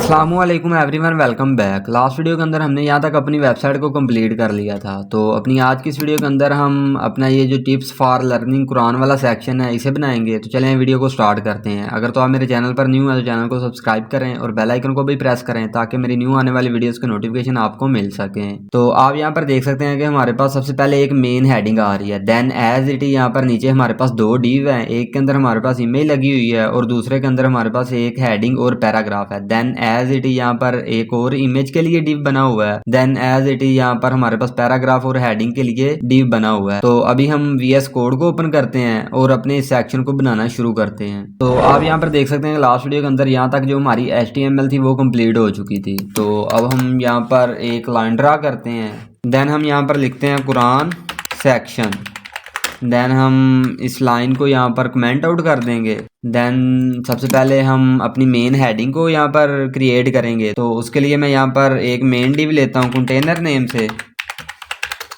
अस्सलामुअलैकुम everyone, welcome back. Last video के अंदर हमने यहाँ तक अपनी वेबसाइट को कंप्लीट कर लिया था। तो अपनी आज की इस वीडियो के अंदर हम अपना ये जो टिप्स फॉर लर्निंग कुरान वाला सेक्शन है इसे बनाएंगे। तो चलें वीडियो को स्टार्ट करते हैं। अगर तो आप मेरे चैनल पर न्यू है तो चैनल को सब्सक्राइब करें और बेल आइकन को भी प्रेस करें ताकि मेरी न्यू आने वाली वीडियोज़ के नोटिफिकेशन आपको मिल सकें। तो आप यहाँ पर देख सकते हैं कि हमारे पास सबसे पहले एक मेन हेडिंग आ रही है, देन एज इट। यहाँ पर नीचे हमारे पास दो डिव हैं, एक के अंदर हमारे पास इमेज लगी हुई है और दूसरे के अंदर हमारे पास एक हेडिंग और पैराग्राफ है। देन एज इट यहाँ पर एक और इमेज के लिए डिव बना हुआ है। देन एज इट यहाँ पर हमारे पास पैराग्राफ और हेडिंग के लिए डिव बना हुआ है। तो अभी हम VS कोड को ओपन करते हैं और अपने इस सेक्शन को बनाना शुरू करते हैं। तो आप यहाँ पर देख सकते हैं लास्ट वीडियो के अंदर यहाँ तक जो हमारी HTML थी वो कंप्लीट हो चुकी थी। तो अब हम यहाँ पर एक लाइन ड्रा करते हैं। देन हम यहाँ पर लिखते हैं कुरान सेक्शन। देन हम इस लाइन को यहाँ पर कमेंट आउट कर देंगे। देन सबसे पहले हम अपनी मेन हेडिंग को यहाँ पर क्रिएट करेंगे। तो उसके लिए मैं यहाँ पर एक मेन डिव लेता हूँ कंटेनर नेम से।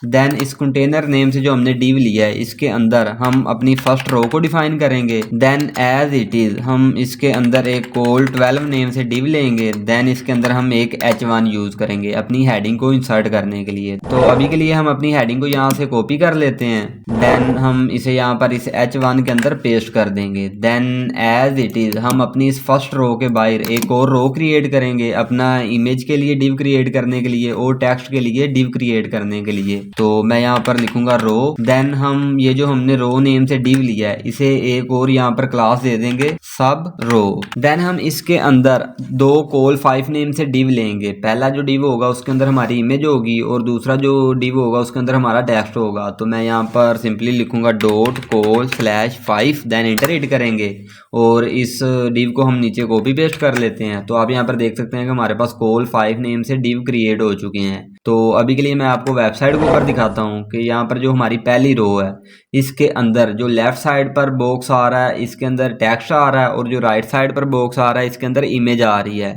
देन इस कंटेनर नेम से जो हमने डिव लिया है इसके अंदर हम अपनी फर्स्ट रो को डिफाइन करेंगे। देन एज इट इज हम इसके अंदर एक कोल 12 नेम से डिव लेंगे। देन इसके अंदर हम एक H1 यूज करेंगे अपनी हेडिंग को इंसर्ट करने के लिए। तो अभी के लिए हम अपनी हेडिंग को यहाँ से कॉपी कर लेते हैं। देन हम इसे यहाँ पर इस H1 के अंदर पेस्ट कर देंगे। देन एज इट इज हम अपनी इस फर्स्ट रो के बाहर एक और रो क्रिएट करेंगे अपना इमेज के लिए डिव क्रिएट करने के लिए और टेक्स्ट के लिए डिव क्रिएट करने के लिए। तो मैं यहाँ पर लिखूंगा रो। देन हम ये जो हमने रो नेम से डिव लिया है इसे एक और यहाँ पर क्लास दे देंगे सब रो। देन हम इसके अंदर दो कोल 5 नेम से डिव लेंगे। पहला जो डिव होगा उसके अंदर हमारी इमेज होगी और दूसरा जो डिव होगा उसके अंदर हमारा टेक्स्ट होगा। तो मैं यहाँ पर सिंपली लिखूंगा डॉट कोल /5। देन इंटर हिट करेंगे और इस डिव को हम नीचे कॉपी पेस्ट कर लेते हैं। तो आप यहाँ पर देख सकते हैं कि हमारे पास कोल 5 नेम से डिव क्रिएट हो चुके हैं। तो अभी के लिए मैं आपको वेबसाइट के ऊपर दिखाता हूँ कि यहाँ पर जो हमारी पहली रो है इसके अंदर जो लेफ्ट साइड पर बॉक्स आ रहा है इसके अंदर टेक्स्ट आ रहा है और जो राइट साइड पर बॉक्स आ रहा है इसके अंदर इमेज आ रही है।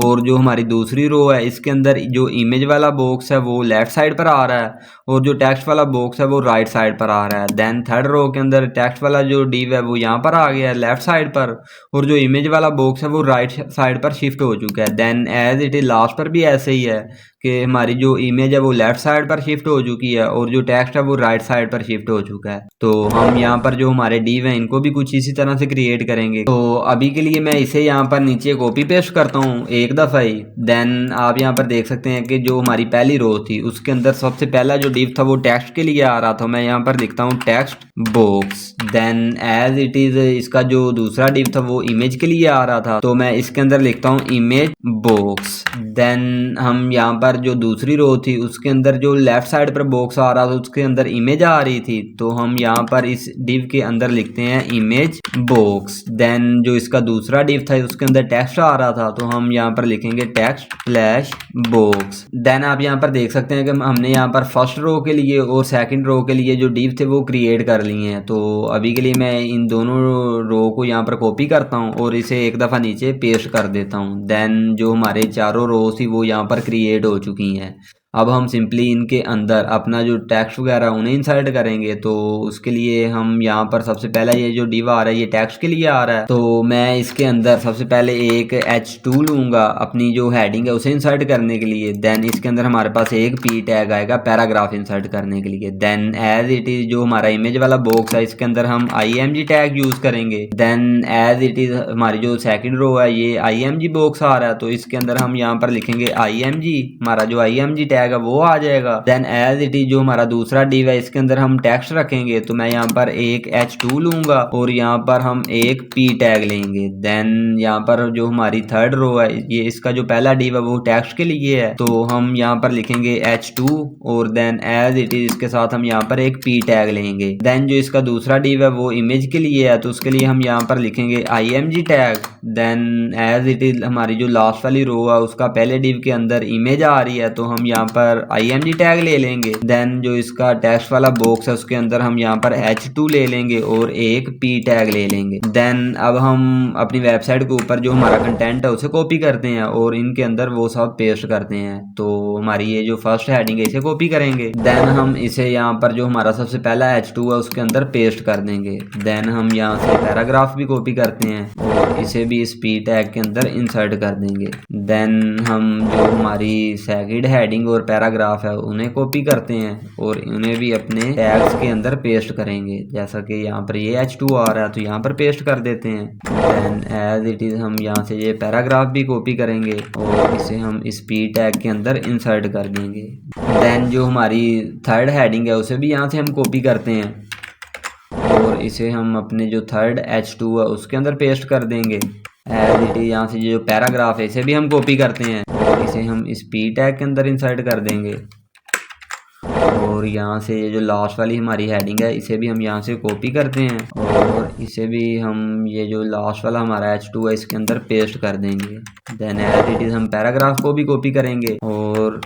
और जो हमारी दूसरी रो है इसके अंदर जो इमेज वाला बॉक्स है वो लेफ्ट साइड पर आ रहा है और जो टेक्स्ट वाला बॉक्स है वो राइट साइड पर आ रहा है। देन थर्ड रो के अंदर टेक्स्ट वाला जो डिव है वो यहाँ पर आ गया है लेफ्ट साइड पर और जो इमेज वाला बॉक्स है वो राइट साइड पर शिफ्ट हो चुका है। Then as it is last पर भी ऐसे ही है कि हमारी जो इमेज है वो लेफ्ट साइड पर शिफ्ट हो चुकी है और जो टेक्स्ट है वो राइट साइड पर शिफ्ट हो चुका है। तो हम यहाँ पर जो हमारे डिव हैं इनको भी कुछ इसी तरह से क्रिएट करेंगे। तो अभी के लिए मैं इसे यहाँ पर नीचे कॉपी पेस्ट करता हूँ एक दफ़ा ही। देन आप यहाँ पर देख सकते हैं कि जो हमारी पहली रो थी उसके अंदर सबसे पहला जो डिव था वो टेक्स्ट के लिए आ रहा था। मैं यहाँ पर लिखता हूँ text box. Then as it is इसका जो दूसरा डिव था वो इमेज के लिए आ रहा था तो मैं इसके अंदर लिखता हूँ इमेज बॉक्स। देन हम यहाँ पर जो दूसरी रो थी उसके अंदर जो लेफ्ट साइड पर बॉक्स आ रहा था उसके अंदर इमेज आ रही थी तो हम यहाँ पर इस डिव के अंदर लिखते हैं इमेज बॉक्स। देन जो इसका दूसरा डिव था उसके अंदर टेक्स्ट आ रहा था तो हम यहाँ पर लिखेंगे टेक्स्ट /बॉक्स। देन आप यहाँ पर देख सकते हैं कि हमने यहाँ पर फर्स्ट रो के लिए और सेकंड रो के लिए जो डिव थे वो क्रिएट कर लिए हैं। तो अभी के लिए मैं इन दोनों रो को यहाँ पर कॉपी करता हूँ और इसे एक दफ़ा नीचे पेस्ट कर देता हूँ। देन जो हमारे चारों रो थी वो यहाँ पर क्रिएट हो चुकी हैं। अब हम सिंपली इनके अंदर अपना जो टेक्स्ट वगैरह उन्हें इंसर्ट करेंगे। तो उसके लिए हम यहाँ पर सबसे पहला ये जो डिव आ रहा है ये टेक्स्ट के लिए आ रहा है तो मैं इसके अंदर सबसे पहले एक H2 लूँगा अपनी जो हेडिंग है उसे इंसर्ट करने के लिए। देन इसके अंदर हमारे पास एक P टैग आएगा पैराग्राफ इंसर्ट करने के लिए। देन एज इट इज़ जो हमारा इमेज वाला बॉक्स है इसके अंदर हम IMG टैग यूज़ करेंगे। देन एज इट इज़ हमारी जो सेकेंड रो है ये IMG बॉक्स आ रहा है तो इसके अंदर हम यहाँ पर लिखेंगे IMG। हमारा जो IMG टैग है वो आ जाएगा। देन एज इट इज जो हमारा दूसरा डिव है इसके अंदर हम टेक्स्ट रखेंगे तो मैं यहाँ पर एक H2 लूंगा और यहाँ पर हम एक P टैग लेंगे। देन यहाँ पर जो हमारी थर्ड रो है ये इसका जो पहला डिव है वो टेक्स्ट के लिए है तो हम यहाँ पर लिखेंगे H2 और देन एज इट इज इसके साथ हम यहाँ पर एक P टैग लेंगे। देन जो इसका दूसरा डिव है वो इमेज के लिए है तो उसके लिए हम यहाँ पर लिखेंगे IMG tag. Then as it is हमारी जो लास्ट वाली रो है उसका पहले डिव के अंदर इमेज आ रही है तो हम यहाँ पर IMG टैग ले लेंगे। देन जो इसका टेक्स्ट वाला बॉक्स है उसके अंदर हम यहाँ पर H2 ले लेंगे और एक P टैग ले लेंगे। देन अब हम अपनी वेबसाइट के ऊपर जो हमारा कंटेंट है उसे कॉपी करते हैं और इनके अंदर वो सब पेस्ट करते हैं। तो हमारी ये जो फर्स्ट हेडिंग है इसे कॉपी करेंगे। देन हम इसे यहाँ पर जो हमारा सबसे पहला H2 है उसके अंदर पेस्ट कर देंगे। देन हम यहाँ से पैराग्राफ भी कॉपी करते हैं और इसे भी इस P टैग के अंदर इंसर्ट कर देंगे। देन हम जो हमारी सेकंड हेडिंग और पैराग्राफ है उन्हें कॉपी करते हैं और उन्हें भी अपने टैग्स के अंदर पेस्ट करेंगे। जैसा कि यहाँ पर ये H2 आ रहा है तो यहाँ पर पेस्ट कर देते हैं। देन एज इट इज़ हम यहाँ से ये पैराग्राफ भी कॉपी करेंगे और इसे हम इस P टैग के अंदर इंसर्ट कर देंगे। देन जो हमारी थर्ड हेडिंग है उसे भी यहाँ से हम कॉपी करते हैं और इसे हम अपने जो थर्ड H2 है उसके अंदर पेस्ट कर देंगे। एज इट इज़ यहाँ से जो पैराग्राफ है इसे भी हम कॉपी करते हैं और इसे हम इस P टैग के अंदर इंसर्ट कर देंगे। और यहाँ से ये जो लास्ट वाली हमारी हेडिंग है इसे भी हम यहाँ से कॉपी करते हैं और इसे भी हम ये जो लास्ट वाला हमारा H2 है इसके अंदर पेस्ट कर देंगे। देन एज इट इज़ हम पैराग्राफ को भी कॉपी करेंगे और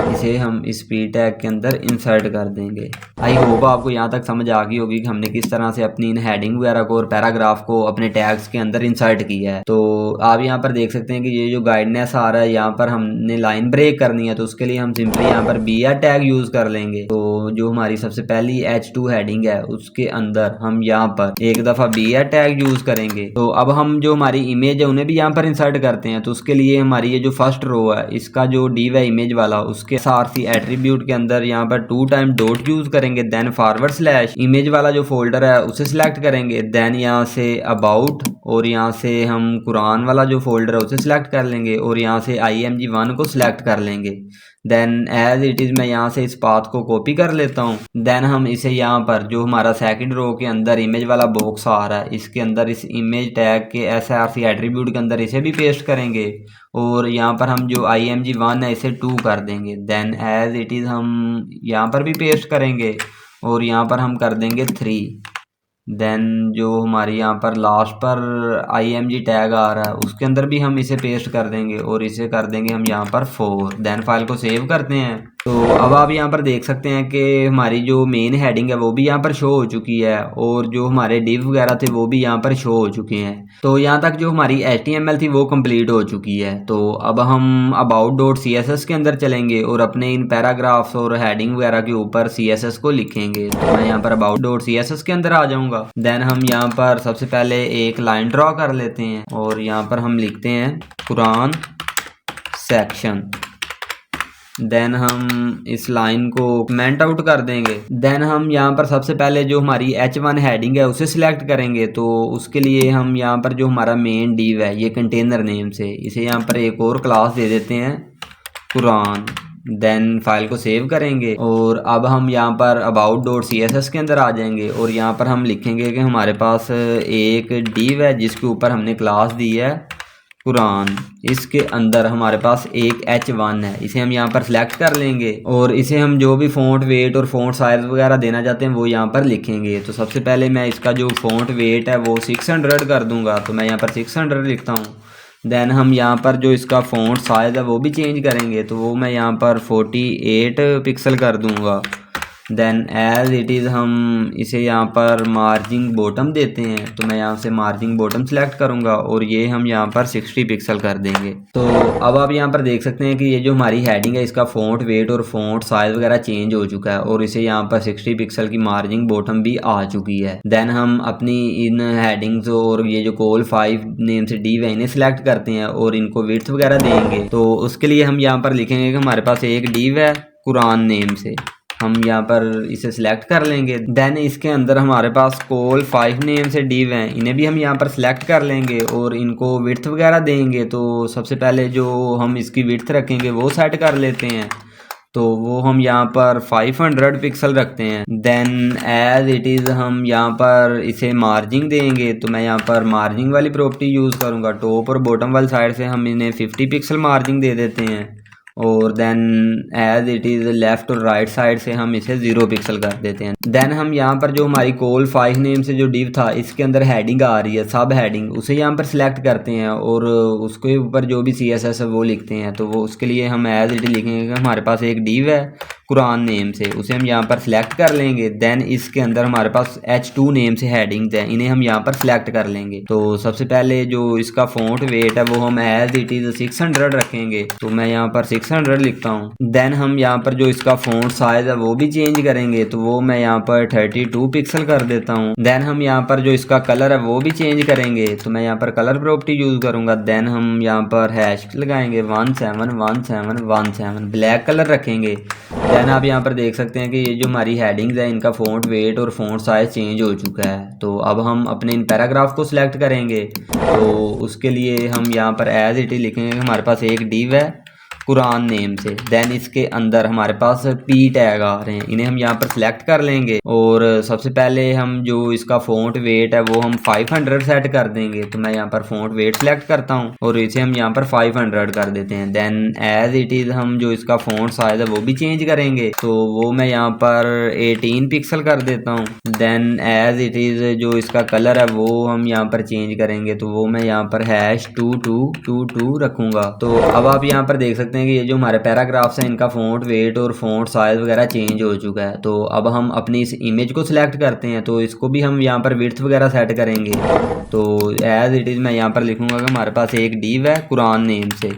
इसे हम इस P टैग के अंदर इंसर्ट कर देंगे। आई होप आपको यहाँ तक समझ आ गई होगी कि हमने किस तरह से अपनी इन हेडिंग वगैरह को और पैराग्राफ को अपने टैग्स के अंदर इंसर्ट किया है। तो आप यहाँ पर देख सकते हैं कि ये जो गाइडनेस आ रहा है यहाँ पर हमने लाइन ब्रेक करनी है तो उसके लिए हम सिंपली यहाँ पर BR टैग यूज़ कर लेंगे। तो जो हमारी सबसे पहली H2 हेडिंग है उसके अंदर हम यहाँ पर एक दफ़ा BR टैग यूज़ करेंगे। तो अब हम जो हमारी इमेज है उन्हें भी यहाँ पर इंसर्ट करते हैं। तो उसके लिए हमारी ये जो फर्स्ट रो है इसका जो div है इमेज वाला उसके सारसी एट्रीब्यूट के अंदर यहाँ पर 2 टाइम डॉट यूज़ करेंगे। देन / इमेज वाला जो फोल्डर है उसे सिलेक्ट करेंगे। देन यहाँ से अबाउट और यहाँ से हम कुरान वाला जो फोल्डर है उसे सिलेक्ट कर लेंगे और यहाँ से IMG1 को सिलेक्ट कर लेंगे। देन एज इट इज़ मैं यहाँ से इस पाथ को कॉपी कर लेता हूँ। देन हम इसे यहाँ पर जो हमारा सेकंड रो के अंदर इमेज वाला बॉक्स आ रहा है इसके अंदर इस इमेज टैग के SRC एट्रीब्यूट के अंदर इसे भी पेस्ट करेंगे और यहाँ पर हम जो IMG1 है इसे 2 कर देंगे। देन एज इट इज़ हम यहाँ पर भी पेस्ट करेंगे और यहाँ पर हम कर देंगे 3। देन जो हमारी यहाँ पर लास्ट पर IMG टैग आ रहा है उसके अंदर भी हम इसे पेस्ट कर देंगे और इसे कर देंगे हम यहाँ पर 4। देन फाइल को सेव करते हैं। तो अब आप यहाँ पर देख सकते हैं कि हमारी जो मेन हेडिंग है वो भी यहाँ पर शो हो चुकी है और जो हमारे डिव वगैरह थे वो भी यहाँ पर शो हो चुके हैं। तो यहाँ तक जो हमारी HTML थी वो कंप्लीट हो चुकी है। तो अब हम about.css के अंदर चलेंगे और अपने इन पैराग्राफ्स और हेडिंग वगैरह के ऊपर CSS को लिखेंगे। तो मैं यहाँ पर about.css के अंदर आ जाऊँगा। देन हम यहाँ पर सबसे पहले एक लाइन ड्रॉ कर लेते हैं और यहाँ पर हम लिखते हैं कुरान सेक्शन। देन हम इस लाइन को कमेंट आउट कर देंगे। देन हम यहाँ पर सबसे पहले जो हमारी H1 हेडिंग है उसे सिलेक्ट करेंगे। तो उसके लिए हम यहाँ पर जो हमारा मेन डिव है ये कंटेनर नेम से इसे यहाँ पर एक और क्लास दे देते हैं कुरान। देन फाइल को सेव करेंगे और अब हम यहाँ पर about.css के अंदर आ जाएंगे और यहाँ पर हम लिखेंगे कि हमारे पास एक डिव है जिसके ऊपर हमने क्लास दी है कुरान। इसके अंदर हमारे पास एक H1 है, इसे हम यहाँ पर सिलेक्ट कर लेंगे और इसे हम जो भी फ़ॉन्ट वेट और फ़ॉन्ट साइज़ वगैरह देना चाहते हैं वो यहाँ पर लिखेंगे। तो सबसे पहले मैं इसका जो फ़ॉन्ट वेट है वो 600 कर दूंगा। तो मैं यहाँ पर 600 लिखता हूँ। देन हम यहाँ पर जो इसका फ़ॉन्ट साइज़ है वो भी चेंज करेंगे। तो वो मैं यहाँ पर 48 पिक्सल कर दूंगा। देन एज इट इज़ हम इसे यहाँ पर मार्जिंग बॉटम देते हैं। तो मैं यहाँ से मार्जिंग बॉटम सेलेक्ट करूँगा और ये हम यहाँ पर 60 पिक्सल कर देंगे। तो अब आप यहाँ पर देख सकते हैं कि ये जो हमारी हेडिंग है इसका फ़ॉन्ट वेट और फ़ॉन्ट साइज़ वगैरह चेंज हो चुका है और इसे यहाँ पर 60 पिक्सल की मार्जिंग बॉटम भी आ चुकी है। देन हम अपनी इन हेडिंग्स और ये जो कॉल 5 नेम से डिव है इन्हें सेलेक्ट करते हैं और इनको विड्थ वगैरह देंगे। तो उसके लिए हम यहाँ पर लिखेंगे कि हमारे पास एक डिव है कुरान नेम से, हम यहाँ पर इसे सिलेक्ट कर लेंगे। देन इसके अंदर हमारे पास कॉल 5 नेम से डिव हैं, इन्हें भी हम यहाँ पर सिलेक्ट कर लेंगे और इनको विड्थ वगैरह देंगे। तो सबसे पहले जो हम इसकी विड्थ रखेंगे वो सेट कर लेते हैं। तो वो हम यहाँ पर 500 पिक्सल रखते हैं। देन एज इट इज़ हम यहाँ पर इसे मार्जिंग देंगे। तो मैं यहाँ पर मार्जिंग वाली प्रॉपर्टी यूज़ करूँगा। टॉप और बॉटम वाली साइड से हम इन्हें 50 पिक्सल मार्जिंग दे देते हैं और then as it is left और राइट साइड से हम इसे 0 पिक्सल कर देते हैं। देन हम यहाँ पर जो हमारी कॉल 5 नेम से जो डिव था इसके अंदर हेडिंग आ रही है, सब हेडिंग, उसे यहाँ पर सिलेक्ट करते हैं और उसके ऊपर जो भी CSS है वो लिखते हैं। तो वो उसके लिए हम एज इट लिखेंगे कि हमारे पास एक डिव है कुरान नेम से, उसे हम यहाँ पर सिलेक्ट कर लेंगे। देन इसके अंदर हमारे पास H2 नेम से हेडिंग्स हैं, इन्हें हम यहाँ पर सिलेक्ट कर लेंगे। तो सबसे पहले जो इसका फ़ॉन्ट वेट है वो हम एज इट इज़ 600 रखेंगे, तो मैं यहाँ पर 600 लिखता हूँ। देन हम यहाँ पर जो इसका फ़ॉन्ट साइज़ है वो भी चेंज करेंगे, तो वो मैं यहाँ पर 32 पिक्सल कर देता हूँ। देन हम यहाँ पर जो इसका कलर है वो भी चेंज करेंगे, तो मैं यहाँ पर कलर प्रॉपर्टी यूज़ करूँगा। देन हम यहाँ पर हैश लगाएंगे 171717 ब्लैक कलर रखेंगे। देन आप यहाँ पर देख सकते हैं कि ये जो हमारी हेडिंग्स है इनका फ़ॉन्ट वेट और फ़ॉन्ट साइज़ चेंज हो चुका है। तो अब हम अपने इन पैराग्राफ को सिलेक्ट करेंगे, तो उसके लिए हम यहाँ पर एज इट इज़ लिखेंगे हमारे पास एक डिव है कुरान नेम से। देन इसके अंदर हमारे पास P टैग आ रहे हैं, इन्हें हम यहाँ पर सिलेक्ट कर लेंगे और सबसे पहले हम जो इसका फ़ॉन्ट वेट है वो हम 500 सेट कर देंगे। तो मैं यहाँ पर फ़ॉन्ट वेट सिलेक्ट करता हूँ और इसे हम यहाँ पर 500 कर देते हैं। देन एज इट इज़ हम जो इसका फ़ॉन्ट साइज़ है वो भी चेंज करेंगे, तो वो मैं यहाँ पर 18 पिक्सल कर देता हूँ। देन एज इट इज़ जो इसका कलर है वो हम यहाँ पर चेंज करेंगे, तो वो मैं यहाँ पर #2222 रखूँगा। तो अब आप यहाँ पर देख सकते हैं कि ये जो हमारे पैराग्राफ्स हैं इनका फ़ॉन्ट वेट और फ़ॉन्ट साइज़ वगैरह चेंज हो चुका है। तो अब हम अपनी इस इमेज को सिलेक्ट करते हैं, तो इसको भी हम यहाँ पर विड्थ वगैरह सेट करेंगे। तो एज इट इज़ मैं यहाँ पर लिखूँगा कि हमारे पास एक डिव है कुरान नेम से,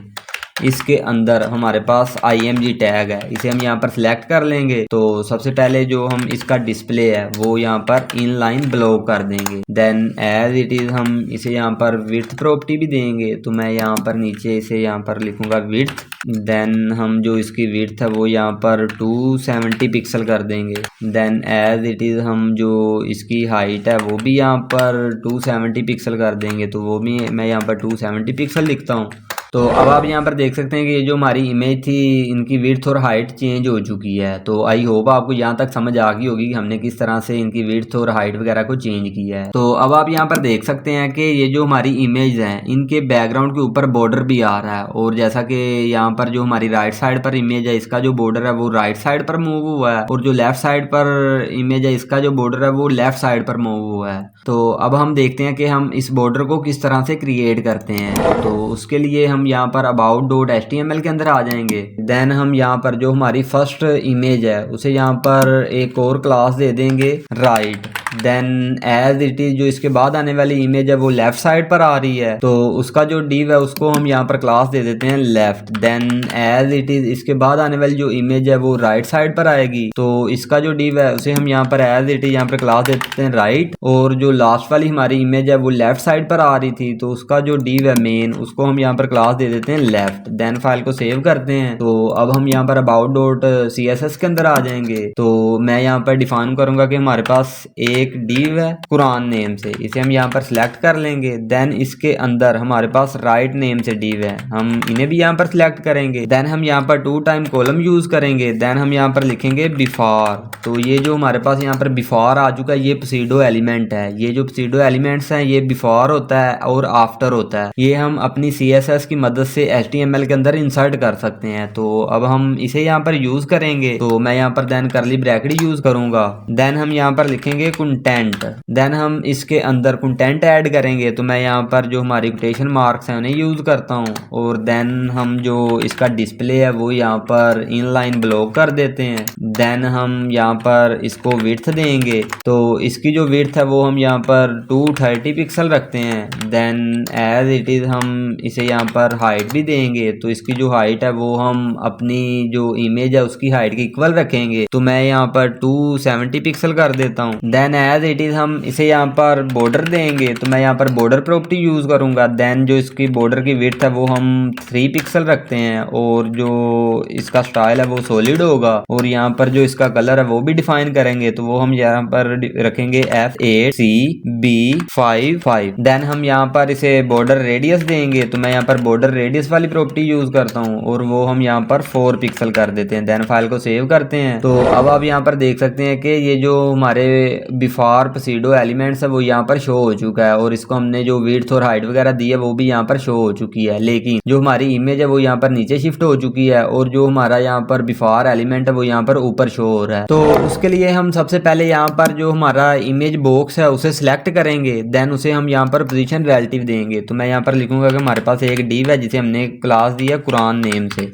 इसके अंदर हमारे पास IMG टैग है, इसे हम यहाँ पर सिलेक्ट कर लेंगे। तो सबसे पहले जो हम इसका डिस्प्ले है वो यहाँ पर इनलाइन ब्लॉक कर देंगे। देन एज इट इज़ हम इसे यहाँ पर विड्थ प्रॉपर्टी भी देंगे, तो मैं यहाँ पर नीचे इसे यहाँ पर लिखूँगा विड्थ। देन हम जो इसकी विड्थ है वो यहाँ पर 270 पिक्सल कर देंगे। देन एज इट इज़ हम जो इसकी हाइट है वो भी यहाँ पर 270 पिक्सल कर देंगे, तो वो भी मैं यहाँ पर 270 पिक्सल लिखता हूँ। तो अब आप यहाँ पर देख सकते हैं कि ये जो हमारी इमेज थी इनकी विड्थ और हाइट चेंज हो चुकी है। तो आई होप आपको यहाँ तक समझ आ गई होगी कि हमने किस तरह से इनकी विड्थ और हाइट वगैरह को चेंज किया है। तो अब आप यहाँ पर देख सकते हैं कि ये जो हमारी इमेज है इनके बैकग्राउंड के ऊपर बॉर्डर भी आ रहा है, और जैसा कि यहाँ पर जो हमारी राइट साइड पर इमेज है इसका जो बॉर्डर है वो राइट साइड पर मूव हुआ है, और जो लेफ्ट साइड पर इमेज है इसका जो बॉर्डर है वो लेफ्ट साइड पर मूव हुआ है। तो अब हम देखते हैं कि हम इस बॉर्डर को किस तरह से क्रिएट करते हैं। तो उसके लिए हम यहाँ पर about.html के अंदर आ जाएंगे। देन हम यहाँ पर जो हमारी फर्स्ट इमेज है उसे यहाँ पर एक और क्लास दे देंगे right. Then as it is जो इसके बाद आने वाली इमेज है वो लेफ्ट साइड पर आ रही है, तो उसका जो डिव है उसको हम यहाँ पर क्लास दे देते हैं left. Then as it is इसके बाद आने वाली जो इमेज है वो राइट साइड पर आएगी, तो इसका जो डिव है उसे हम यहाँ पर एज इट इज यहाँ पर क्लास दे देते हैं राइट। और जो लास्ट वाली हमारी इमेज है वो लेफ्ट साइड पर आ रही थी, तो उसका जो डिव है मेन उसको हम यहाँ पर क्लास दे देते हैं लेफ्ट। देन फाइल को सेव करते हैं। तो अब हम यहाँ पर about.css के अंदर आ जाएंगे। तो मैं यहाँ पर डिफाइन करूंगा कि हमारे पास एक डिव है कुरान नेम से, इसे हम यहाँ पर सिलेक्ट कर लेंगे। देन इसके अंदर हमारे पास राइट नेम से डिव है, हम इन्हें भी यहाँ पर सिलेक्ट करेंगे। देन हम यहाँ पर 2 टाइम कॉलम यूज करेंगे। देन हम यहाँ पर लिखेंगे बिफोर। तो ये जो हमारे पास यहाँ पर बिफोर आ चुका है ये प्सीडो एलिमेंट है। ये जो प्सीडो एलिमेंट्स हैं ये बिफोर होता है और आफ्टर होता है। ये हम अपनी CSS की मदद से HTML के अंदर इंसर्ट कर सकते हैं। तो अब हम इसे यहाँ पर यूज करेंगे। तो मैं यहाँ पर देन करली ब्रैकेट यूज करूंगा। देन हम यहाँ पर लिखेंगे कंटेंट। देन हम इसके अंदर कंटेंट ऐड करेंगे। तो मैं यहाँ पर जो हमारी कोटेशन मार्क्स हैं उन्हें यूज करता हूँ। और देन हम जो इसका डिस्प्ले है वो यहाँ पर इनलाइन ब्लॉक कर देते हैं। देन हम यहाँ पर इसको विड्थ देंगे। तो इसकी जो विड्थ है वो हम यहाँ पर 230 पिक्सल रखते हैं। देन एज इट इज हम इसे यहाँ पर हाइट भी देंगे। तो इसकी जो हाइट है वो हम अपनी जो इमेज है उसकी हाइट के इक्वल रखेंगे। तो मैं यहाँ पर 270 पिक्सल कर देता हूँ। देन एज इट इज हम इसे यहाँ पर बॉर्डर देंगे। तो मैं यहाँ पर बॉर्डर प्रॉपर्टी यूज करूंगा। देन जो इसकी बॉर्डर की विड्थ है वो हम 3 पिक्सल रखते हैं, और जो इसका स्टाइल है वो सॉलिड होगा। और यहाँ पर जो इसका कलर है वो भी डिफाइन करेंगे। तो वो हम यहाँ पर रखेंगे F8CB55। देन हम यहाँ पर इसे बॉर्डर रेडियस देंगे। तो मैं यहाँ पर बॉर्डर रेडियस वाली प्रॉपर्टी यूज करता हूँ, और वो हम यहाँ पर 4 पिक्सल कर देते हैं। देन फाइल को सेव करते हैं। तो अब आप यहाँ पर देख सकते हैं कि ये जो हमारे बिफोर पसीडो एलिमेंट्स है वो यहाँ पर शो हो चुका है और इसको हमने जो विड्थ और हाइट वगैरह दी है वो भी यहाँ पर शो हो चुकी है। लेकिन जो हमारी इमेज है वो यहाँ पर नीचे शिफ्ट हो चुकी है और जो हमारा यहाँ पर बिफोर एलिमेंट है वो यहाँ पर ऊपर शो हो रहा है। तो उसके लिए हम सबसे पहले यहाँ पर जो हमारा इमेज बॉक्स है उसे सिलेक्ट करेंगे, देन उसे हम यहाँ पर पोजीशन रिलेटिव देंगे। तो मैं यहाँ पर लिखूंगा कि हमारे पास एक डिव है जिसे हमने क्लास दी है कुरान नेम से।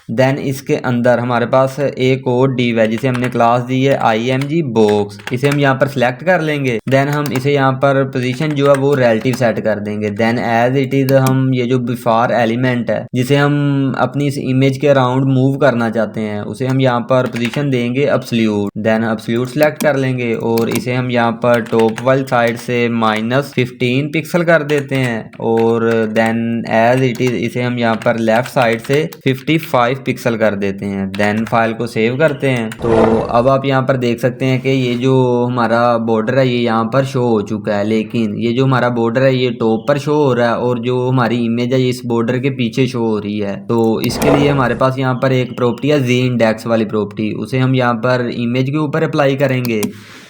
देन इसके अंदर हमारे पास एक और डिव है जिसे हमने क्लास दी है IMG बॉक्स। इसे हम यहाँ पर सिलेक्ट कर लेंगे। देन हम इसे यहाँ पर पोजीशन जो है वो रिलेटिव सेट कर देंगे। देन एज इट इज हम ये जो बिफोर एलिमेंट है जिसे हम अपनी इस इमेज के अराउंड मूव करना चाहते हैं उसे हम यहाँ पर पोजीशन देंगे एब्सोल्यूट। देन एब्सोल्यूट सेलेक्ट कर लेंगे और इसे हम यहाँ पर टॉप वाली साइड से -15 पिक्सल कर देते हैं और देन एज इट इज इसे हम यहाँ पर लेफ्ट साइड से 55 पिक्सल कर देते हैं। देन फाइल को सेव करते हैं। तो अब आप यहाँ पर देख सकते हैं कि ये जो हमारा बॉर्डर है ये यहाँ पर शो हो चुका है, लेकिन ये जो हमारा बॉर्डर है ये टॉप पर शो हो रहा है और जो हमारी इमेज है ये इस बॉर्डर के पीछे शो हो रही है। तो इसके लिए हमारे पास यहाँ पर एक प्रॉपर्टी है Z इंडेक्स वाली प्रॉपर्टी, उसे हम यहाँ पर इमेज के ऊपर अप्लाई करेंगे।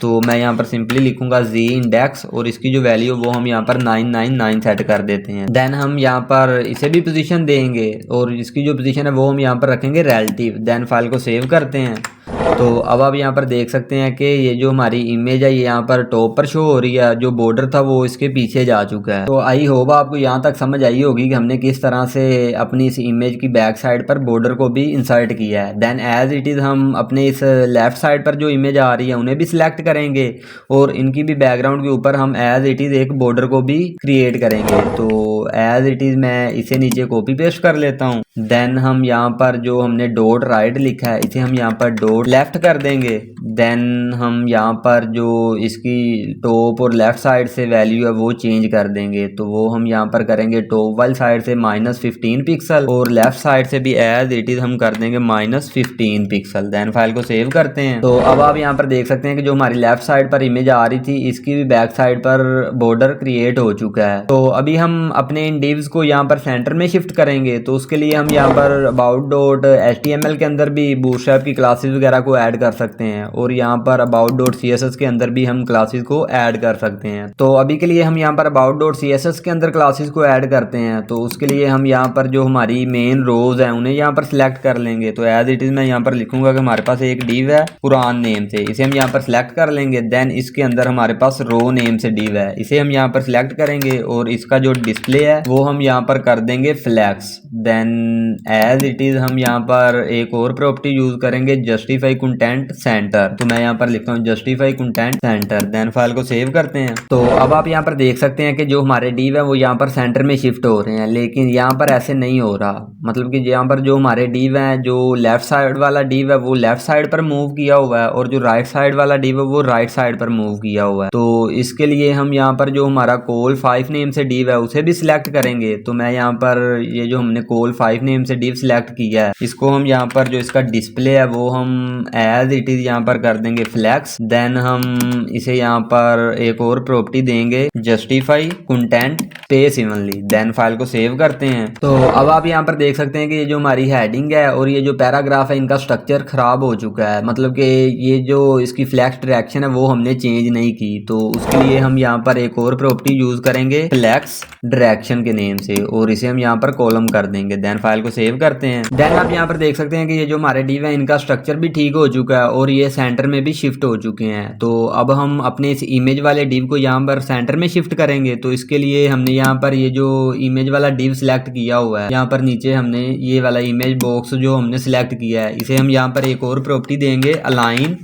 तो मैं यहाँ पर सिंपली लिखूंगा Z इंडेक्स और इसकी जो वैल्यू वो हम यहाँ पर 999 सेट कर देते हैं। देन हम यहाँ पर इसे भी पोजीशन देंगे और इसकी जो पोजीशन है वो हम यहाँ पर रखेंगे रिलेटिव। देन फाइल को सेव करते हैं। तो अब आप यहाँ पर देख सकते हैं कि ये जो हमारी इमेज है ये यहाँ पर टॉप पर शो हो रही है, जो बॉर्डर था वो इसके पीछे जा चुका है। तो आई होप आपको यहाँ तक समझ आई होगी कि हमने किस तरह से अपनी इस इमेज की बैक साइड पर बॉर्डर को भी इंसर्ट किया है। देन एज इट इज़ हम अपने इस लेफ्ट साइड पर जो इमेज आ रही है उन्हें भी सिलेक्ट करेंगे और इनकी भी बैकग्राउंड के ऊपर हम एज इट इज़ एक बॉर्डर को भी क्रिएट करेंगे। तो एज इट इज़ मैं इसे नीचे कॉपी पेस्ट कर लेता हूँ। देन हम यहाँ पर जो हमने डॉट राइट लिखा है इसे हम यहाँ पर डॉट लेफ्ट कर देंगे। देन हम यहाँ पर जो इसकी टॉप और लेफ्ट साइड से वैल्यू है वो चेंज कर देंगे। तो वो हम यहाँ पर करेंगे टॉप वाली साइड से -15 पिक्सल और लेफ्ट साइड से भी एज इट इज हम कर देंगे -15 पिक्सल। देन फाइल को सेव करते हैं। तो अब आप यहाँ पर देख सकते हैं कि जो हमारी लेफ्ट साइड पर इमेज आ रही थी इसकी भी बैक साइड पर बॉर्डर क्रिएट हो चुका है। तो अभी हम अपने इन डिव्स को यहाँ पर सेंटर में शिफ्ट करेंगे। तो उसके लिए हम यहाँ पर about.html के अंदर भी बूटस्ट्रैप की क्लासेस वगैरह को ऐड कर सकते हैं और यहाँ पर about.css के अंदर भी हम क्लासेस को ऐड कर सकते हैं। तो अभी के लिए हम यहाँ पर about.css के अंदर क्लासेस को ऐड करते हैं। तो उसके लिए हम यहाँ पर जो हमारी मेन रोज हैं उन्हें यहाँ पर सिलेक्ट कर लेंगे। तो एज इट इज मैं यहाँ पर लिखूंगा कि हमारे पास एक डिव है कुरान नेम से, इसे हम यहाँ पर सिलेक्ट कर लेंगे। देन इसके अंदर हमारे पास रो नेम से डिव है, इसे हम यहाँ पर सिलेक्ट करेंगे और इसका जो डिस्प्ले है वो हम यहाँ पर कर देंगे flex. Then as it is हम यहाँ पर एक और प्रॉपर्टी यूज करेंगे जस्टिफाई कंटेंट सेंटर। तो मैं यहाँ पर लिखता हूँ justify content center. Then file को सेव करते हैं। तो अब आप यहाँ पर देख सकते हैं कि जो हमारे डिव है वो यहाँ पर सेंटर में शिफ्ट हो रहे हैं, लेकिन यहाँ पर ऐसे नहीं हो रहा। मतलब कि यहाँ पर जो हमारे डिव है, जो लेफ्ट साइड वाला डिव है वो लेफ्ट साइड पर मूव किया हुआ है और जो राइट साइड वाला डिव है वो राइट साइड पर मूव किया हुआ है। तो इसके लिए हम यहाँ पर जो हमारा कॉल 5 नेम से डिव है उसे भी सिलेक्ट करेंगे। तो मैं यहाँ पर ये जो हमने कॉल 5 नेम से डिव सिलेक्ट किया है इसको हम यहाँ पर जो इसका डिस्प्ले है वो हम एज इट इज यहाँ पर कर देंगे फ्लैक्स। देन हम इसे यहाँ पर एक और प्रॉपर्टी देंगे justify content space evenly. Then file को सेव करते हैं। तो अब आप यहाँ पर देख सकते हैं कि ये जो हमारी हेडिंग है और ये जो पैराग्राफ है इनका स्ट्रक्चर खराब हो चुका है। मतलब कि ये जो इसकी फ्लैक्स डायरेक्शन है वो हमने चेंज नहीं की। तो उसके लिए हम यहाँ पर एक और प्रॉपर्टी यूज करेंगे फ्लैक्स डायरेक्शन के नेम से और इसे हम यहाँ पर कॉलम कर देंगे। देन फाइल को सेव करते हैं। देन आप यहाँ पर देख सकते हैं कि ये जो हमारे डिव है इनका स्ट्रक्चर भी ठीक हो चुका है और ये सेंटर में भी शिफ्ट हो चुके हैं। तो अब हम अपने इस इमेज वाले डिव को यहाँ पर सेंटर में शिफ्ट करेंगे। तो इसके लिए हमने यहाँ पर ये जो इमेज वाला डिव सिलेक्ट किया हुआ है, यहाँ पर नीचे हमने ये वाला इमेज बॉक्स जो हमने सिलेक्ट किया है इसे हम यहाँ पर एक और प्रॉपर्टी देंगे align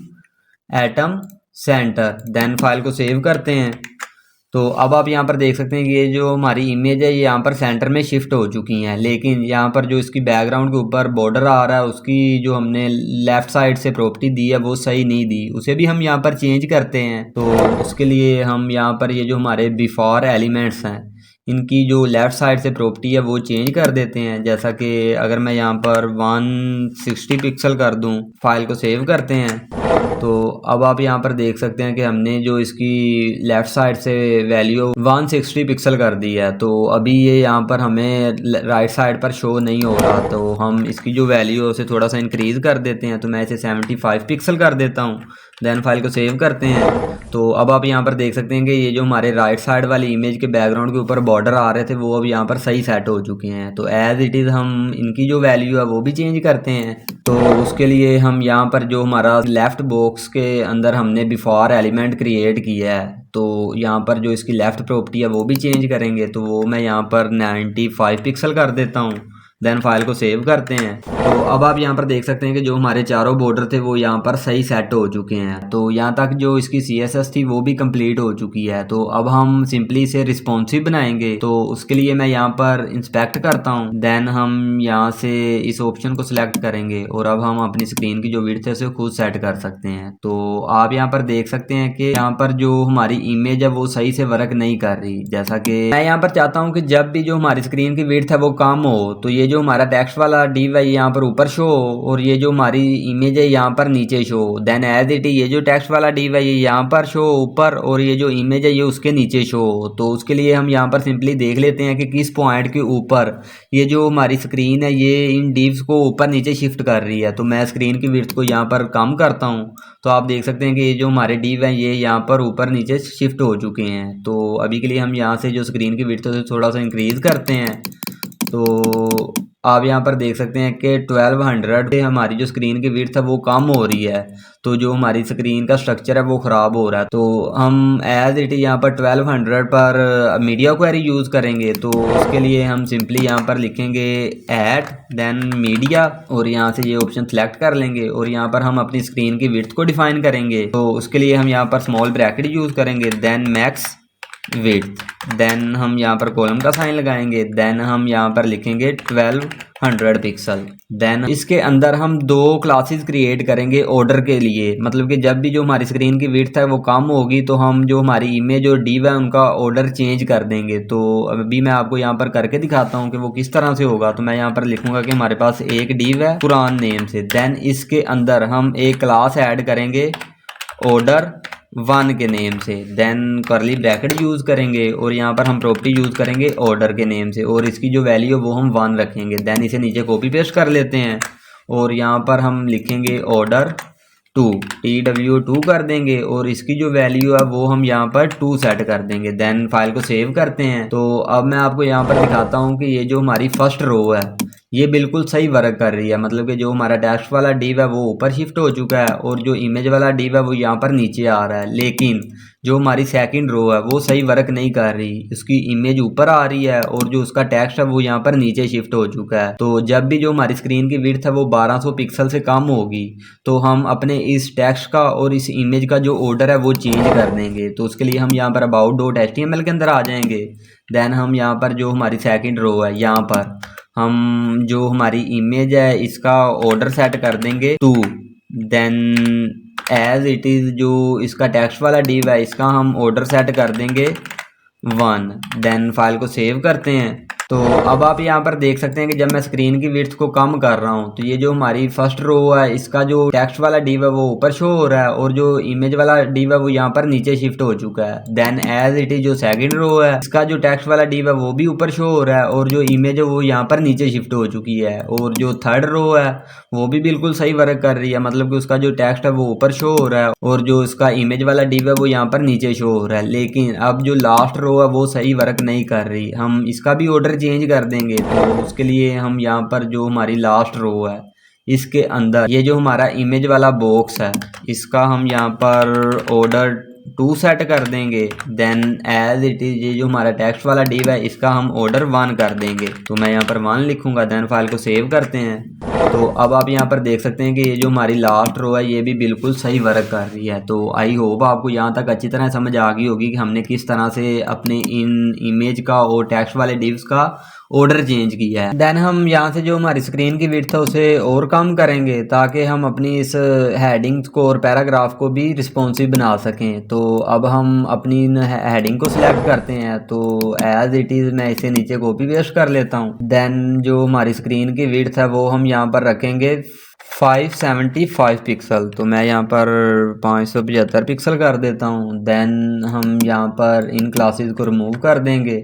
item center. Then file को सेव करते हैं। तो अब आप यहाँ पर देख सकते हैं कि ये जो हमारी इमेज है ये यहाँ पर सेंटर में शिफ्ट हो चुकी हैं, लेकिन यहाँ पर जो इसकी बैकग्राउंड के ऊपर बॉर्डर आ रहा है उसकी जो हमने लेफ्ट साइड से प्रॉपर्टी दी है वो सही नहीं दी, उसे भी हम यहाँ पर चेंज करते हैं। तो उसके लिए हम यहाँ पर ये जो हमारे बिफोर एलिमेंट्स हैं इनकी जो लेफ़्ट साइड से प्रॉपर्टी है वो चेंज कर देते हैं। जैसा कि अगर मैं यहाँ पर 160 पिक्सल कर दूँ, फाइल को सेव करते हैं। तो अब आप यहाँ पर देख सकते हैं कि हमने जो इसकी लेफ़्ट साइड से वैल्यू 160 पिक्सल कर दी है। तो अभी ये यहाँ पर हमें राइट साइड पर शो नहीं हो रहा, तो हम इसकी जो वैल्यू है उसे थोड़ा सा इंक्रीज़ कर देते हैं। तो मैं इसे 75 पिक्सल कर देता हूँ। देन फाइल को सेव करते हैं। तो अब आप यहाँ पर देख सकते हैं कि ये जो हमारे राइट साइड वाली इमेज के बैकग्राउंड के ऊपर बॉर्डर आ रहे थे वो अब यहाँ पर सही सेट हो चुके हैं। तो एज़ इट इज़ हम इनकी जो वैल्यू है वो भी चेंज करते हैं। तो उसके लिए हम यहाँ पर जो हमारा लेफ़्ट बॉक्स के अंदर हमने बिफोर एलिमेंट क्रिएट किया है, तो यहाँ पर जो इसकी लेफ़्ट प्रॉपर्टी है वो भी चेंज करेंगे। तो वो मैं यहाँ पर 95 पिक्सल कर देता हूँ। देन फाइल को सेव करते हैं। तो अब आप यहाँ पर देख सकते हैं कि जो हमारे चारों बॉर्डर थे वो यहाँ पर सही सेट हो चुके हैं। तो यहाँ तक जो इसकी CSS थी वो भी कंप्लीट हो चुकी है। तो अब हम सिंपली इसे रिस्पॉन्सिव बनाएंगे। तो उसके लिए मैं यहाँ पर इंस्पेक्ट करता हूँ। देन हम यहाँ से इस ऑप्शन को सिलेक्ट करेंगे और अब हम अपनी स्क्रीन की जो विड्थ है उसे खुद सेट कर सकते हैं। तो आप यहाँ पर देख सकते हैं कि यहाँ पर जो हमारी इमेज है वो सही से वर्क नहीं कर रही। जैसा कि मैं यहाँ पर चाहता हूँ कि जब भी जो हमारी स्क्रीन की विड्थ है वो कम हो तो ये जो हमारा टेक्स्ट वाला div है यहाँ पर ऊपर शो हो और ये जो हमारी इमेज है यहाँ पर नीचे शो हो। देन एज इट ये जो टेक्स्ट वाला div है ये यहाँ पर शो ऊपर और ये जो इमेज है ये उसके नीचे शो हो। तो उसके लिए हम यहाँ पर सिंपली देख लेते हैं कि किस पॉइंट के ऊपर ये जो हमारी स्क्रीन है ये इन डिव्स को ऊपर नीचे शिफ्ट कर रही है। तो मैं स्क्रीन की विड्थ को यहाँ पर कम करता हूँ। तो आप देख सकते हैं कि ये जो हमारे div हैं ये यहाँ पर ऊपर नीचे शिफ्ट हो चुके हैं। तो अभी के लिए हम यहाँ से जो स्क्रीन की विड्थ है उसे थोड़ा सा इंक्रीज़ करते हैं। तो आप यहाँ पर देख सकते हैं कि 1200 से हमारी जो स्क्रीन की विड्थ है वो कम हो रही है। तो जो हमारी स्क्रीन का स्ट्रक्चर है वो ख़राब हो रहा है। तो हम एज इट यहाँ पर 1200 पर मीडिया क्वेरी यूज़ करेंगे। तो उसके लिए हम सिंपली यहाँ पर लिखेंगे ऐट देन मीडिया और यहाँ से ये ऑप्शन सेलेक्ट कर लेंगे और यहाँ पर हम अपनी स्क्रीन की विड्थ को डिफाइन करेंगे। तो उसके लिए हम यहाँ पर स्मॉल ब्रैकेट यूज़ करेंगे। देन मैक्स विड्थ, देन हम यहाँ पर कॉलम का साइन लगाएंगे। देन हम यहाँ पर लिखेंगे 1200 पिक्सल। देन इसके अंदर हम दो क्लासेस क्रिएट करेंगे ऑर्डर के लिए। मतलब कि जब भी जो हमारी स्क्रीन की विड्थ है वो कम होगी तो हम जो हमारी इमेज और div है उनका ऑर्डर चेंज कर देंगे। तो अभी मैं आपको यहाँ पर करके दिखाता हूँ कि वो किस तरह से होगा। तो मैं यहाँ पर लिखूंगा कि हमारे पास एक div है कुरान नेम से। देन इसके अंदर हम एक क्लास ऐड करेंगे ऑर्डर 1 के नेम से। देन करली ब्रैकेट यूज़ करेंगे और यहाँ पर हम प्रॉपर्टी यूज़ करेंगे ऑर्डर के नेम से और इसकी जो वैल्यू है वो हम 1 रखेंगे। देन इसे नीचे कॉपी पेस्ट कर लेते हैं और यहाँ पर हम लिखेंगे ऑर्डर 2 TW2 कर देंगे और इसकी जो वैल्यू है वो हम यहाँ पर 2 सेट कर देंगे। देन फाइल को सेव करते हैं। तो अब मैं आपको यहाँ पर दिखाता हूँ कि ये जो हमारी फर्स्ट रो है ये बिल्कुल सही वर्क कर रही है। मतलब कि जो हमारा टेक्स्ट वाला div है वो ऊपर शिफ्ट हो चुका है और जो इमेज वाला div है वो यहाँ पर नीचे आ रहा है। लेकिन जो हमारी सेकंड रो है वो सही वर्क नहीं कर रही। उसकी इमेज ऊपर आ रही है और जो उसका टेक्स्ट है वो यहाँ पर नीचे शिफ्ट हो चुका है। तो जब भी जो हमारी स्क्रीन की विड्थ है वो 1200 पिक्सल से कम होगी तो हम अपने इस टेक्स्ट का और इस इमेज का जो ऑर्डर है वो चेंज कर देंगे। तो उसके लिए हम यहाँ पर about.html के अंदर आ जाएंगे। देन हम यहाँ पर जो हमारी सेकंड रो है यहाँ पर हम जो हमारी इमेज है इसका ऑर्डर सेट कर देंगे 2। देन एज इट इज़ जो इसका टेक्स्ट वाला div है इसका हम ऑर्डर सेट कर देंगे 1। देन फाइल को सेव करते हैं। तो अब आप यहाँ पर देख सकते हैं कि जब मैं स्क्रीन की विड्थ को कम कर रहा हूँ तो ये जो हमारी फर्स्ट रो है इसका जो टेक्स्ट वाला div है वो ऊपर शो हो रहा है और जो इमेज वाला div है वो यहाँ पर नीचे शिफ्ट हो चुका है। देन एज इट इज जो सेकंड रो है इसका जो टेक्स्ट वाला div है वो भी ऊपर शो हो रहा है और जो इमेज है वो यहाँ पर नीचे शिफ्ट हो चुकी है। और जो थर्ड रो है वो भी बिल्कुल सही वर्क कर रही है। मतलब कि उसका जो टेक्स्ट है वो ऊपर शो हो रहा है और जो उसका इमेज वाला div है वो यहाँ पर नीचे शो हो रहा है। लेकिन अब जो लास्ट रो है वो सही वर्क नहीं कर रही। हम इसका भी ऑर्डर चेंज कर देंगे। तो उसके लिए हम यहाँ पर जो हमारी लास्ट रो है इसके अंदर ये जो हमारा इमेज वाला बॉक्स है इसका हम यहाँ पर ऑर्डर 2 सेट कर देंगे। देन एज इट इज ये जो हमारा टेक्स्ट वाला div है इसका हम ऑर्डर 1 कर देंगे। तो मैं यहाँ पर 1 लिखूंगा। देन फाइल को सेव करते हैं। तो अब आप यहाँ पर देख सकते हैं कि ये जो हमारी लास्ट रो है ये भी बिल्कुल सही वर्क कर रही है। तो आई होप आपको यहाँ तक अच्छी तरह समझ आ गई होगी कि हमने किस तरह से अपने इन इमेज का और टेक्स्ट वाले divs का ऑर्डर चेंज किया है। देन हम यहाँ से जो हमारी स्क्रीन की विड्थ है उसे और कम करेंगे ताकि हम अपनी इस हेडिंग्स को और पैराग्राफ को भी रिस्पॉन्सिव बना सकें। तो अब हम अपनी हेडिंग को सिलेक्ट करते हैं, तो एज इट इज़ मैं इसे नीचे कॉपी पेस्ट कर लेता हूँ। देन जो हमारी स्क्रीन की विड्थ है वो हम यहाँ पर रखेंगे 575 पिक्सल, तो मैं यहाँ पर 575 पिक्सल कर देता हूँ। देन हम यहाँ पर इन क्लासेस को रिमूव कर देंगे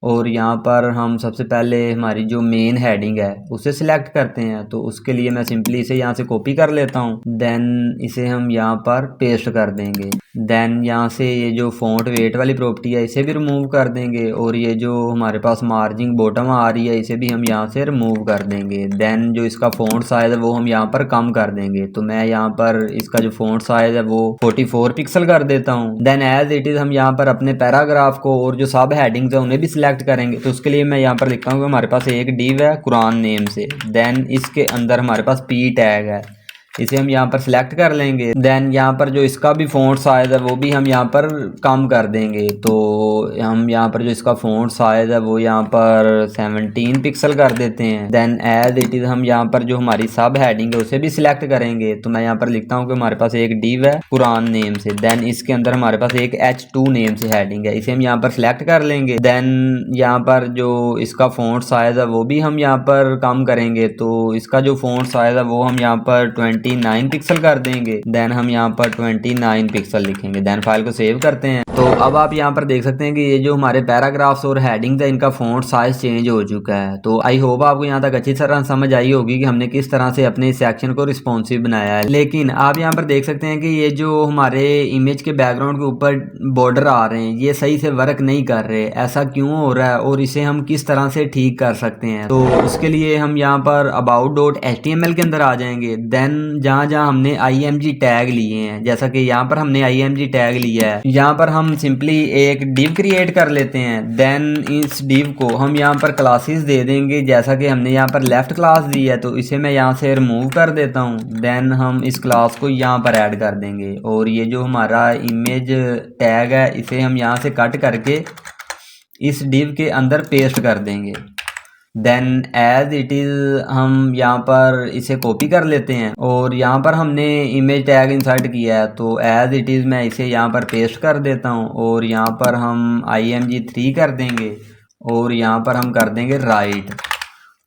और यहाँ पर हम सबसे पहले हमारी जो मेन हेडिंग है उसे सिलेक्ट करते हैं, तो उसके लिए मैं सिंपली इसे यहाँ से कॉपी कर लेता हूँ। देन इसे हम यहाँ पर पेस्ट कर देंगे। देन यहाँ से ये जो फ़ॉन्ट वेट वाली प्रॉपर्टी है इसे भी रिमूव कर देंगे और ये जो हमारे पास मार्जिन बॉटम आ रही है इसे भी हम यहाँ से रिमूव कर देंगे। देन जो इसका फ़ॉन्ट साइज़ है वो हम यहाँ पर कम कर देंगे, तो मैं यहाँ पर इसका जो फ़ॉन्ट साइज़ है वो 44 पिक्सल कर देता हूँ। देन एज इट इज़ हम यहाँ पर अपने पैराग्राफ को और जो सब हेडिंग्स है उन्हें भी सिलेक्ट करेंगे, तो उसके लिए मैं यहाँ पर लिखता हूँ कि हमारे पास एक डिव है कुरान नेम से। देन इसके अंदर हमारे पास पी टैग है, इसे हम यहाँ पर सिलेक्ट कर लेंगे। देन यहाँ पर जो इसका भी फ़ॉन्ट साइज़ है वो भी हम यहाँ पर कम कर देंगे, तो हम यहाँ पर जो इसका फ़ॉन्ट साइज़ है वो यहाँ पर 17 पिक्सल कर देते हैं। देन एज इट इज़ हम यहाँ पर जो हमारी सब हेडिंग है उसे भी सिलेक्ट करेंगे, तो मैं यहाँ पर लिखता हूँ कि हमारे पास एक डिव है कुरान नेम से। देन इसके अंदर हमारे पास एक H2 नेम से हेडिंग है, इसे हम यहाँ पर सिलेक्ट कर लेंगे। देन यहाँ पर जो इसका फ़ॉन्ट साइज़ है वो भी हम यहाँ पर कम करेंगे, तो इसका जो फ़ॉन्ट साइज़ है वो हम यहाँ पर 29 पिक्सल कर देंगे। देन हम यहाँ पर 29 पिक्सल लिखेंगे। देन फाइल को सेव करते हैं। तो अब आप यहाँ पर देख सकते हैं कि ये जो हमारे पैराग्राफ्स और हेडिंग्स है इनका फ़ॉन्ट साइज चेंज हो चुका है। तो आई होप आपको यहाँ तक अच्छी तरह समझ आई होगी कि हमने किस तरह से अपने सेक्शन को रिस्पॉन्सिव बनाया है। लेकिन आप यहाँ पर देख सकते हैं कि ये जो हमारे इमेज के बैकग्राउंड के ऊपर बॉर्डर आ रहे हैं ये सही से वर्क नहीं कर रहे, ऐसा क्यों हो रहा है और इसे हम किस तरह से ठीक कर सकते हैं। तो उसके लिए हम यहाँ पर about.html के अंदर आ जाएंगे। देन जहाँ जहाँ हमने img टैग लिए हैं, जैसा कि यहाँ पर हमने img टैग लिया है, यहाँ पर हम सिंपली एक डिव क्रिएट कर लेते हैं। देन इस डिव को हम यहाँ पर क्लासेस दे देंगे, जैसा कि हमने यहाँ पर लेफ्ट क्लास दी है, तो इसे मैं यहाँ से रिमूव कर देता हूँ। देन हम इस क्लास को यहाँ पर ऐड कर देंगे और ये जो हमारा इमेज टैग है इसे हम यहाँ से कट करके इस डिव के अंदर पेस्ट कर देंगे। देन एज इट इज़ हम यहाँ पर इसे कॉपी कर लेते हैं और यहाँ पर हमने इमेज टैग इंसर्ट किया है, तो एज इट इज़ मैं इसे यहाँ पर पेस्ट कर देता हूँ और यहाँ पर हम img3 कर देंगे और यहाँ पर हम कर देंगे राइट।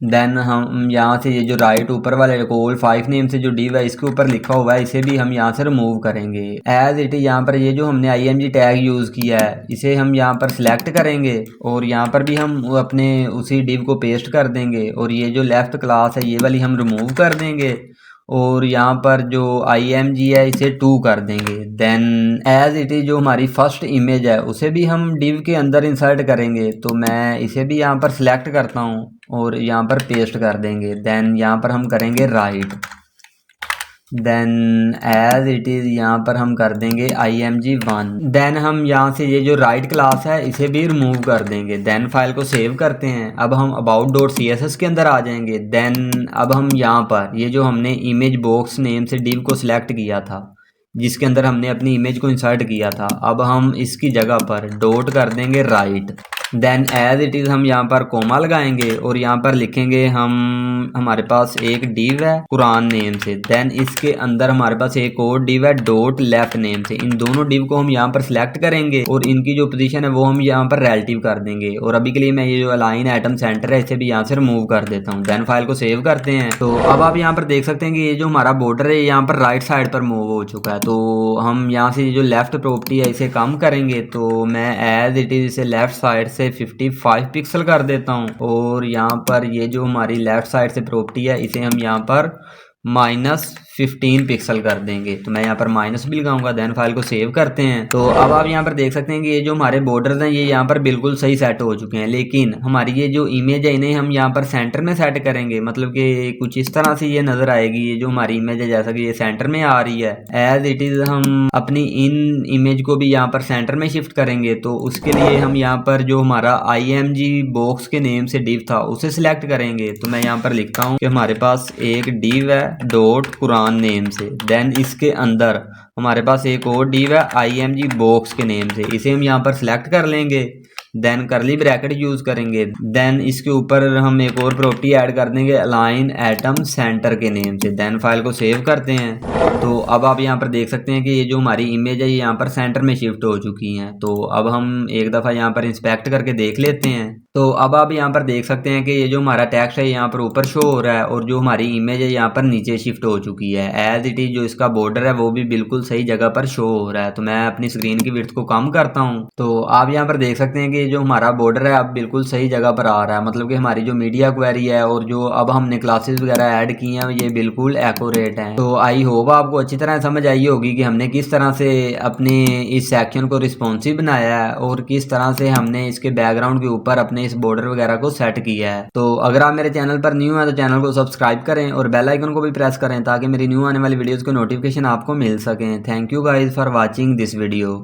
देन हम यहाँ से ये जो राइट ऊपर वाले कोल 5 नेम से जो डिव है इसके ऊपर लिखा हुआ है इसे भी हम यहाँ से रिमूव करेंगे। एज इट यहाँ पर ये जो हमने img टैग यूज़ किया है इसे हम यहाँ पर सिलेक्ट करेंगे और यहाँ पर भी हम अपने उसी डिव को पेस्ट कर देंगे और ये जो लेफ्ट क्लास है ये वाली हम रिमूव कर देंगे और यहाँ पर जो img है इसे 2 कर देंगे। देन एज इट इज़ जो हमारी फर्स्ट इमेज है उसे भी हम डिव के अंदर इंसर्ट करेंगे, तो मैं इसे भी यहाँ पर सिलेक्ट करता हूँ और यहाँ पर पेस्ट कर देंगे। देन यहाँ पर हम करेंगे right. Then as it is यहाँ पर हम कर देंगे img1। देन हम यहाँ से ये जो राइट क्लास है इसे भी रिमूव कर देंगे। देन फाइल को सेव करते हैं। अब हम about.css के अंदर आ जाएंगे। देन अब हम यहाँ पर ये जो हमने इमेज बॉक्स नेम से डिव को सिलेक्ट किया था जिसके अंदर हमने अपनी इमेज को इंसर्ट किया था, अब हम इसकी जगह पर डॉट कर देंगे right. Then as it is हम यहाँ पर कोमा लगाएंगे और यहाँ पर लिखेंगे हमारे पास एक डिव है कुरान नेम से। देन इसके अंदर हमारे पास एक और डिव है डॉट लेफ्ट नेम से। इन दोनों डिव को हम यहाँ पर सिलेक्ट करेंगे और इनकी जो पोजीशन है वो हम यहाँ पर रिलेटिव कर देंगे और अभी के लिए मैं ये जो अलाइन आइटम सेंटर है इसे भी यहाँ से रिमूव कर देता हूँ। देन फाइल को सेव करते हैं। तो अब आप यहाँ पर देख सकते हैं कि ये जो हमारा बॉर्डर है यहाँ पर राइट साइड पर मूव हो चुका है, तो हम यहाँ से जो लेफ्ट प्रॉपर्टी है इसे कम करेंगे, तो मैं एज इट इज़ इसे लेफ्ट साइड से 55 पिक्सल कर देता हूँ और यहाँ पर ये जो हमारी लेफ्ट साइड से प्रॉपर्टी है इसे हम यहाँ पर -15 पिक्सल कर देंगे, तो मैं यहाँ पर माइनस भी लगाऊंगा। देन फाइल को सेव करते हैं। तो अब आप यहाँ पर देख सकते हैं कि ये जो हमारे बॉर्डर्स हैं ये यहाँ पर बिल्कुल सही सेट हो चुके हैं, लेकिन हमारी ये जो इमेज है इन्हें हम यहाँ पर सेंटर में सेट करेंगे, मतलब कि कुछ इस तरह से ये नज़र आएगी। ये जो हमारी इमेज है जैसा कि ये सेंटर में आ रही है, एज इट इज़ हम अपनी इन इमेज को भी यहाँ पर सेंटर में शिफ्ट करेंगे, तो उसके लिए हम यहाँ पर जो हमारा img बॉक्स के नेम से डिव था उसे सिलेक्ट करेंगे। तो मैं यहाँ पर लिखता हूँ कि हमारे पास एक डिव है डॉट कुरान नेम से। देन इसके अंदर हमारे पास एक और डिव है img बॉक्स के नेम से, इसे हम यहाँ पर सिलेक्ट कर लेंगे। देन करली ब्रैकेट यूज करेंगे, देन इसके ऊपर हम एक और प्रॉपर्टी ऐड कर देंगे अलाइन एटम सेंटर के नेम से, देन फाइल को सेव करते हैं। तो अब आप यहाँ पर देख सकते हैं कि ये जो हमारी इमेज है ये यहाँ पर सेंटर में शिफ्ट हो चुकी है। तो अब हम एक दफ़ा यहाँ पर इंस्पेक्ट करके देख लेते हैं। तो अब आप यहाँ पर देख सकते हैं कि ये जो हमारा टेक्स्ट है यहाँ पर ऊपर शो हो रहा है और जो हमारी इमेज है यहाँ पर नीचे शिफ्ट हो चुकी है। एज इट इज जो इसका बॉर्डर है वो भी बिल्कुल सही जगह पर शो हो रहा है। तो मैं अपनी स्क्रीन की विड्थ को कम करता हूँ। तो आप यहाँ पर देख सकते हैं कि जो हमारा बॉर्डर है अब बिल्कुल सही जगह पर आ रहा है, मतलब कि हमारी जो मीडिया क्वेरी है और जो अब हमने क्लासेस वगैरह ऐड की हैं ये बिल्कुल एक्यूरेट है। तो आई होप आपको अच्छी तरह समझ आई होगी कि हमने किस तरह से अपने इस सेक्शन को रिस्पॉन्सिव बनाया है और किस तरह से हमने इसके बैकग्राउंड के ऊपर अपने इस बॉर्डर वगैरह को सेट किया है। तो अगर आप मेरे चैनल पर न्यू हैं तो चैनल को सब्सक्राइब करें और बेल आइकन को भी प्रेस करें ताकि मेरी न्यू आने वाली वीडियोस के नोटिफिकेशन आपको मिल सकें। Thank you guys for watching this video.